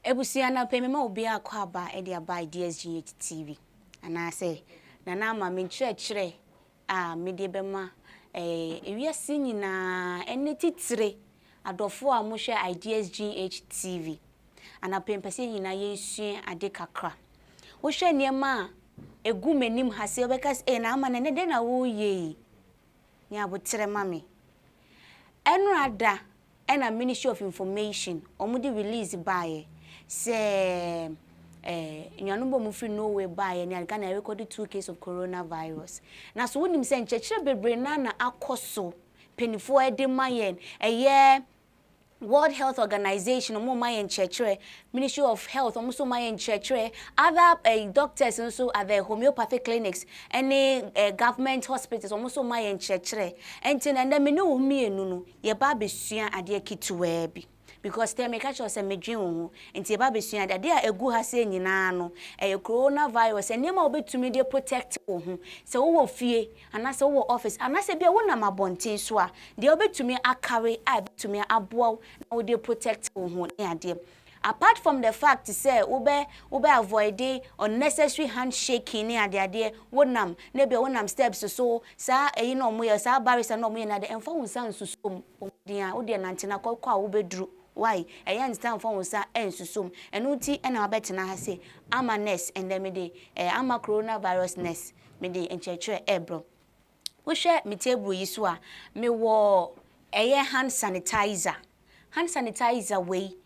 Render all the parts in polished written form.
Ebusiana pemema obi akwa aba e de aba DSGH TV. Ana say na na ma me chire me de bema ewiase nyina ene titire adofo a mo hwe DSGH TV. Ana pempese nyina yensu ade kakra. Wo hwe niema egu manim hase obekas na ama ne de na wo ye. Ni abotre mame. Enrada ena Ministry of Information omudi release bae say nyanumbo mu free no way bae ni Ghana recorded 2 cases of coronavirus. Na so wonim se nchechire bebre na akoso penifo ede mayen World Health Organization omo mayen chechire, Ministry of Health omo so mayen chechire, other doctors also at the homeopathic clinics, any government hospitals omo so mayen chechire. Enti na me no mienu no ye ba besua ade kituwe bi. Because tell me catch us a medwin wo enti ba besua ade a egu ha se nyina no coronavirus enema obetumi de protect wo ho se wo fie anase wo office anase bia wo na mabonten so a de obetumi akare a betumi aboa na wo de protect wo ho ne ade. Apart from the fact say ube avoid unnecessary handshaking ne ade wonam na bia wonam steps so sa no mo ye sa barrister no mo ye na de emfa wo san susom dia wo de nantena kwakwa wo bedru. Why? I understand for us and susum and uti and our better na say ama ness and then me de ama coronavirus ness me de enchetre ebro. We share me table yiswa me wo hand sanitizer. Hand sanitizer way.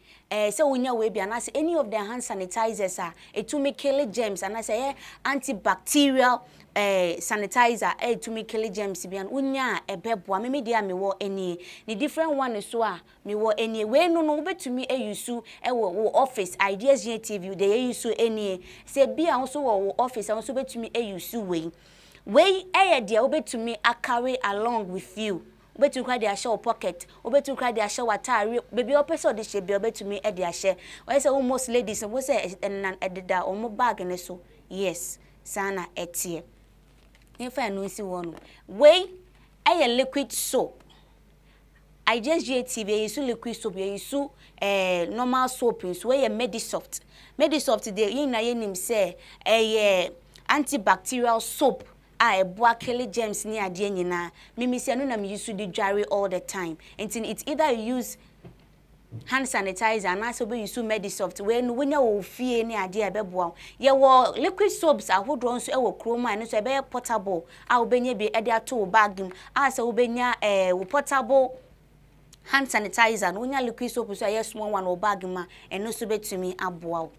So we know we be and any of the hand sanitizers are to me kill germs and I say antibacterial sanitizer to me kill germs be an unya bebo me dia me wo any the different one so me wo any we no be to me use wo office ideas TV they use any say be also wo office also be to me use we dia wo be to me a carry along with you. Obetu kwa de ashe pocket, obetu kwa de ashe watari, baby opese odi she be obetumi e de ashe. Why say almost ladies we say na edida omo bag ne so. Yes, sana etie. Nefa no si wono. We liquid soap. I just GTV use liquid soap, use normal soap so we Medisoft. Medisoft dey yin na yenim say antibacterial soap. Boa kill germs ni ade nyina mimi se no na me use the dware all the time until it's either you use hand sanitizer and also be use Medisoft when wonya wo fie ni ade abeboa ye wo liquid soaps ahodo nso e wo chroma no so e be portable a wo benya bi e de ato bag im a se wo benya wo portable hand sanitizer no wonya liquid soap so ye small one wo bag ma eno so betumi aboa.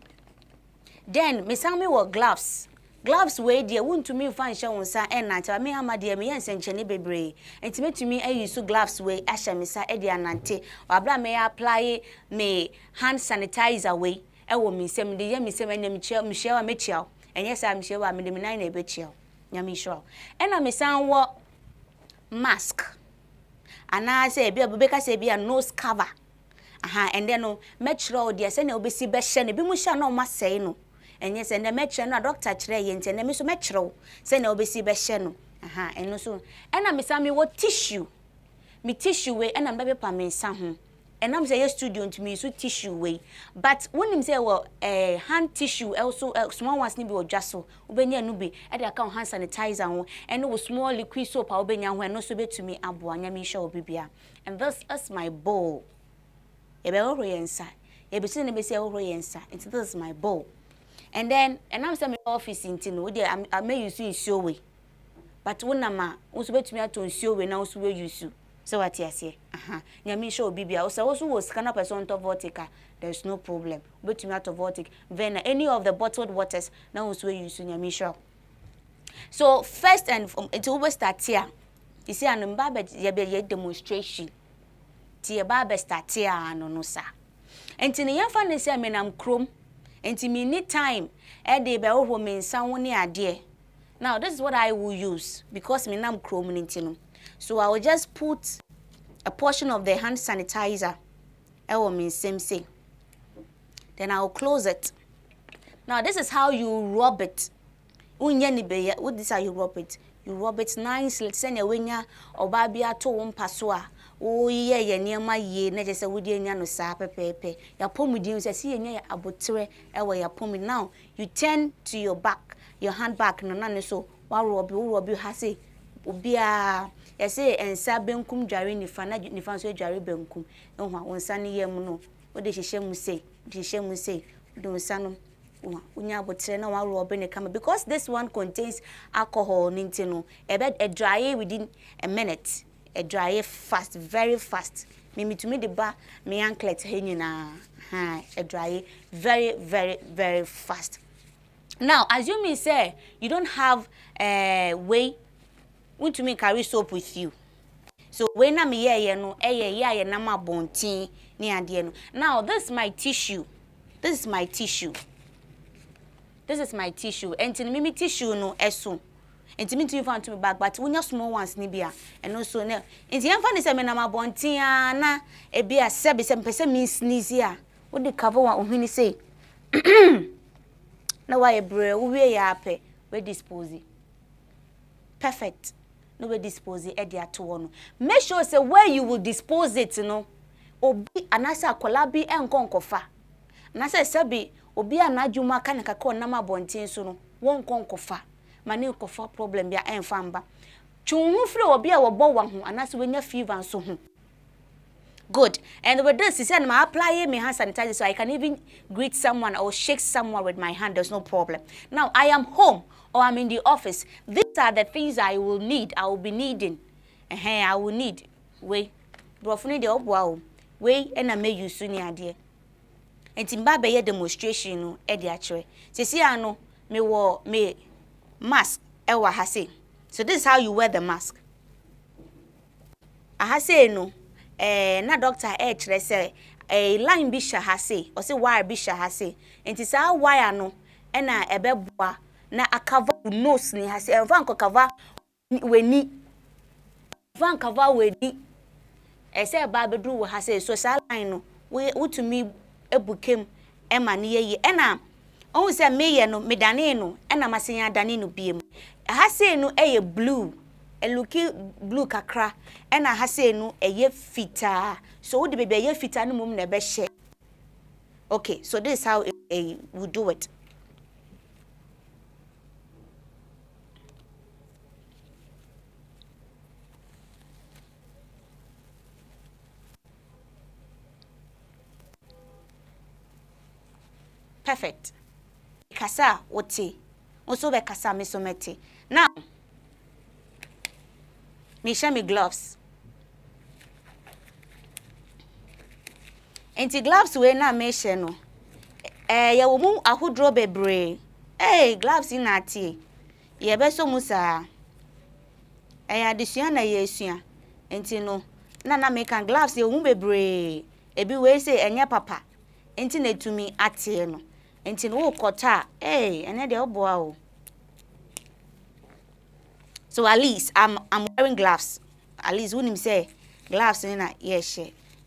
Then me san me wo gloves. Gloves we dia wontumi fa nhye wonsa enante me ama dia me yensenchene bebre entime tumi ayusu gloves we ahye me sa e dia anante wabra me apply me hand sanitizer we e wo me sem de ye me sem enya me hye wa me chia enye sa me hye wa me de me nan na ebe chia nyame sure ena me san wo mask ana say bia bobeka say bia nose cover and then no me chiro dia se na obesi be hye ne bi mu hye na o masei no enye se na metre no doctor kire ye nte na me so metre se na obesi be hye no eno so ena me sa me wo tissue me tissue we ena me be pa me nsa ho enam say ye studio ntumi so tissue we but wonim say wo hand tissue also small ones ni bi odwaso obenya no bi e de aka hand sanitizer ho eno wo small liquid soap a obenya ho eno so betumi aboa nya me hye obibia. And this is my bowl e be horo yensa e be se na be se horo yensa this is my bowl. And then I'm some office in Tino, I may use you show way. But one nama also bet me to show way now, so use you. So what yes, Yami show Bibia also was scan up as on top vortica. There's no problem. But me out of vortic. Then any of the bottled waters now also use Yami show. So first and it always starts here. You see, an embarrassed ye demonstration. Tia barber start here no sir. And Tina Yafan say, I'm chrome. Enti me need time e dey be wo me nsan wo ne ade. Now this is what I will use because me nam chrome nti no. So I will just put a portion of the hand sanitizer e wo me nsem say. Then I will close it. Now this is how you rub it. Unya ni be what this how you rub it. You rub it nicely send wenya oba bia to wo mpaso a wo ye niema ye na je se wo de nya no saa pepepe ya pomudin se se ye nya abotre e wo ya pomu. Now you turn to your back, your hand back no na ne so wa robi ha se obia ye se ensa benkum dware nifa na nifa so dware benkum ehwa wonsa ne yam no wo de hihye mu sei de wonsa no unya abotre na wa robi ne kama, because this one contains alcohol nintino a dry within a minute, a dry fast, very fast. Mimi to me the ba me anklet henina a dry very fast. Now assuming say you don't have way want to me carry soap with you, so when I'm here no ye na ma bontin ni ade no. Now this is my tissue, this is my tissue and me tissue no eso enti me tumi fa to me bag, but wonya small ones ni bia eno so na enti yemfa ne se me na ma bontin na e bia sebe se mpese me sneeze a wo de cover wa ohini say na wa e bre wo wie ya ape we dispose perfect no we dispose e dia to no. Make sure say where you will dispose it no obi anasa akola bi enkonkofa na say sebe obi anadwuma ka ne kaka onam abonten so no won konkofa mane kofa problem bia enfamba twunhu free obi a wobo wa ho anase wenya fever so ho. Good. And with this, he said, I apply my hand sanitizer so I can even greet someone or shake someone with my hand. There's no problem. Now, I am home or I'm in the office. These are the things I will need. I will be needing. I will need. Wait. Brofuni de obwa. Wait, and I may use soon idea. And Timbabe ye demonstration no e de akere. Sisi ano me mask ewa hase. So this is how you wear the mask. Ahase no na doctor kire say line bi sha hase o say wire bi sha hase. Enti sa wire no e na ebeboa na akava nose ni hase. Enfa nko cover weni. Van cover weni. Say ba bedru wo hase so sa line no we to me ebukem ema ne ye ena ohun se meye no medane no ena masenya dane no biem hase no eye blue eluki blue kakra ena hase no eye fita, so wo de bebe eye fita no mum na be hye. Okay, so this is how we do it. Perfect. Kasa wote. Also be kasa me so mete. Now, me share me gloves. Enti gloves we na me share no. Ye wo mu ahodro bebre. Gloves ina ati. Ye be so mu sa. Adesua na ye esua. Enti no na me kan gloves ye wo mu bebre. Ebi we say enya papa. Enti na tumi ati no. Enti no kota ene de oboa o. So at least I'm wearing gloves. At least when him say gloves na yes.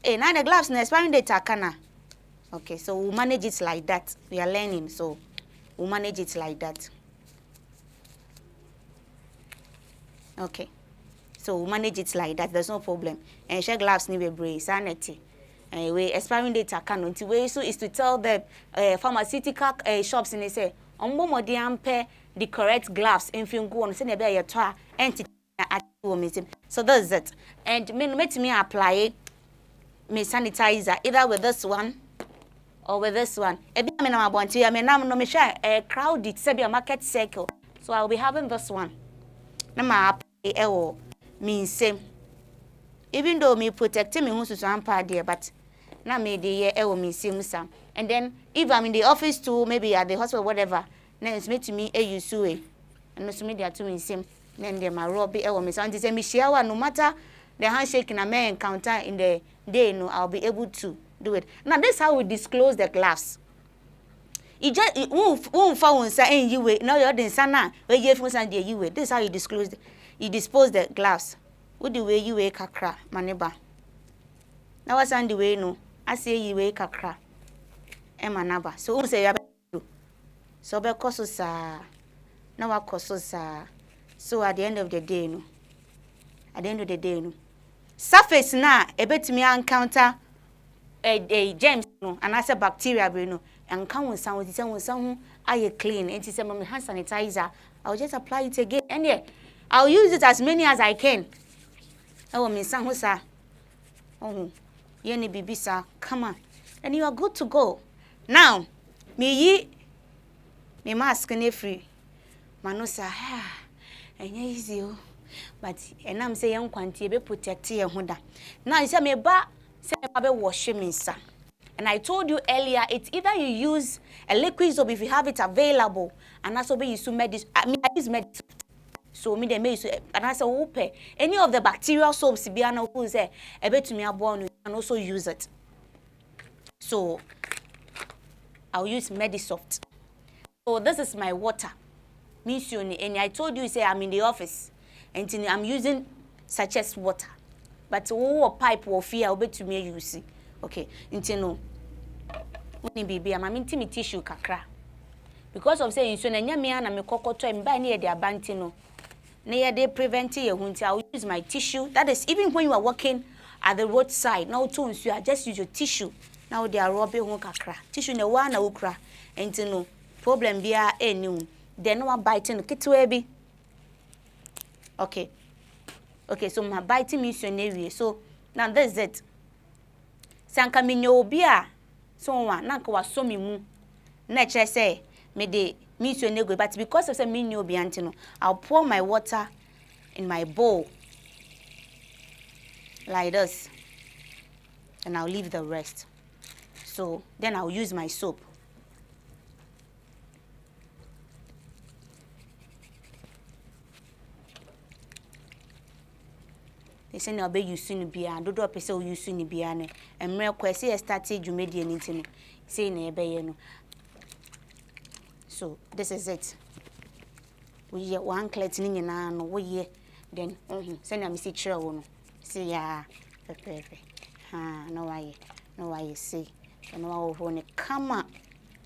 Now the gloves na expiring date akana. Okay, so we'll manage it like that. We are learning, so we'll manage it like that. Okay. So we'll manage it like that. There's no problem. And share gloves ni be brace sanity. We expiring date akano. Nti we so is to tell the pharmaceutical shops in say ombo de ampe the correct gloves if you go on say na be ye to a enti at womism. So that's it. And me apply me sanitizer either with this one or with this one. Ebi me na mabonti ya me na no me share crowded say be a market circle. So I'll be having this one. Na ma apply me same. Even though me protect me who so ampa there, but na me de ye me same sam. And then if I'm in the office too, maybe at the hospital whatever, then it's made to me use and no so me there to me same. Then them my rubby me so say me share no matter the handshake I may encounter in the day, no, I'll be able to do it. Now this is how we disclose the gloves. You just won't phone say you way. Now you're the sana where you from San you way. This is how you disclose you dispose the gloves. What the way you way kakra, my neighbor. Now what's on the way no? I say you way kakra. Emma naba. So say you so be kososa. Now I kososa. So at the end of the day no. At the end of the day no. surface na ebetumi encounter germs no and as a bacteria be no enka won san won aye clean enti say my hand sanitizer I'll just apply it again and yeah I'll use it as many as I can. Oh me san ho sa oh ye ni bibi sa come on and you are good to go. Now me mask na free manosa enye easy o but enam say yen kwante be protect ye ho da. Now you say me ba say be wash me sa. And I told you earlier, it's either you use a liquid soap if you have it available, and also be use medicine. I use medicine. So me they may use and I say open any of the bacterial soaps be an who say a bit to me born you can also use it. So I'll use Medisoft. So this is my water. Miss you and I told you say I'm in the office and I'm using such as water. But a pipe or fear I'll bet to me you see. Okay, no. When baby, I'm me tissue kakra. Because of saying so na nyame na me kokoto mba na ye de abanti no. Na ye de prevent ye hunti. I will use my tissue. That is even when you are walking at the roadside. Now to you just use your tissue. Now they are rubbing ho kakra. Tissue na wa na ukra. Enti no problem bia enu. Then no biting kitwe bi. Okay. Okay, so my biting missionary. So now that's it. Sanka minyo obi a so one na nka waso me mu na kire say me de me so nego but because of say me nyo obi anti no I'll pour my water in my bowl like this and I'll leave the rest. So then I'll use my soap. They say no be use ni bia dodo pese o use ni bia ne emre kwese start dwumedie ni ntino say na ebe ye no. So this is it. We ye one clet ni nyina no we ye then say na me see kire wo no see ya pepepe no why see no wo ne kama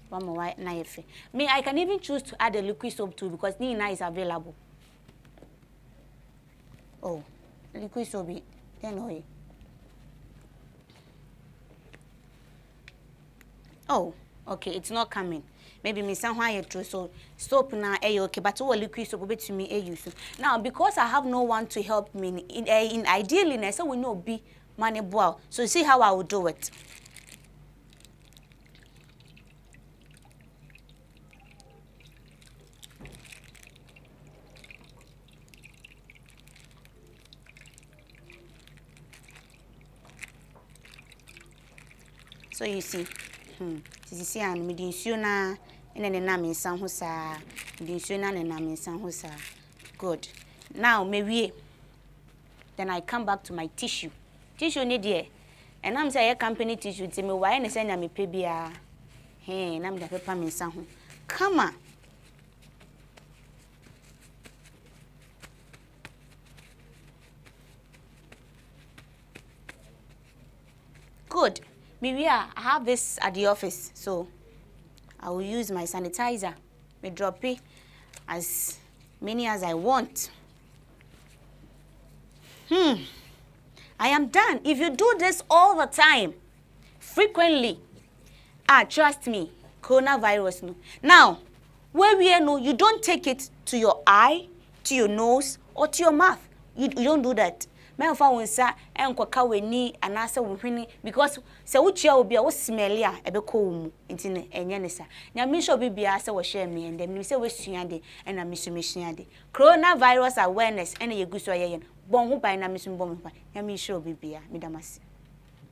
one more na yefe me I can even choose to add a liquid soap too because ni na is available. Oh liquid soap then oil. Oh, okay, it's not coming. Maybe me somehow you true so soap na okay, but what liquid soap be to me use. Now because I have no one to help me in ideally na so we know be money boil. So see how I will do it. So you see, see and me dinsuo na ene na me nsan ho saa, dinsuo na me nsan ho saa. Good. Now me then I come back to my tissue. Tissue ni there. And I'm say company tissue ti me why na say na me pe bia. Na me da paper me nsan ho. Come on. Good. Maybe I have this at the office, so I will use my sanitizer. Me drop it as many as I want. I am done. If you do this all the time, frequently, trust me, coronavirus no. Now, where we know you don't take it to your eye, to your nose, or to your mouth. You don't do that. Me fa wonsa enkoka weni anase wohwini because se wuchia obi a wo smell a ebekọ wo mu nti ne enye ne sa nya me sure bibia se wo share me and them say we suade and na misu suade coronavirus awareness ene yeguso ye bon ho ban na misu bon ho ban nya me sure bibia me damase.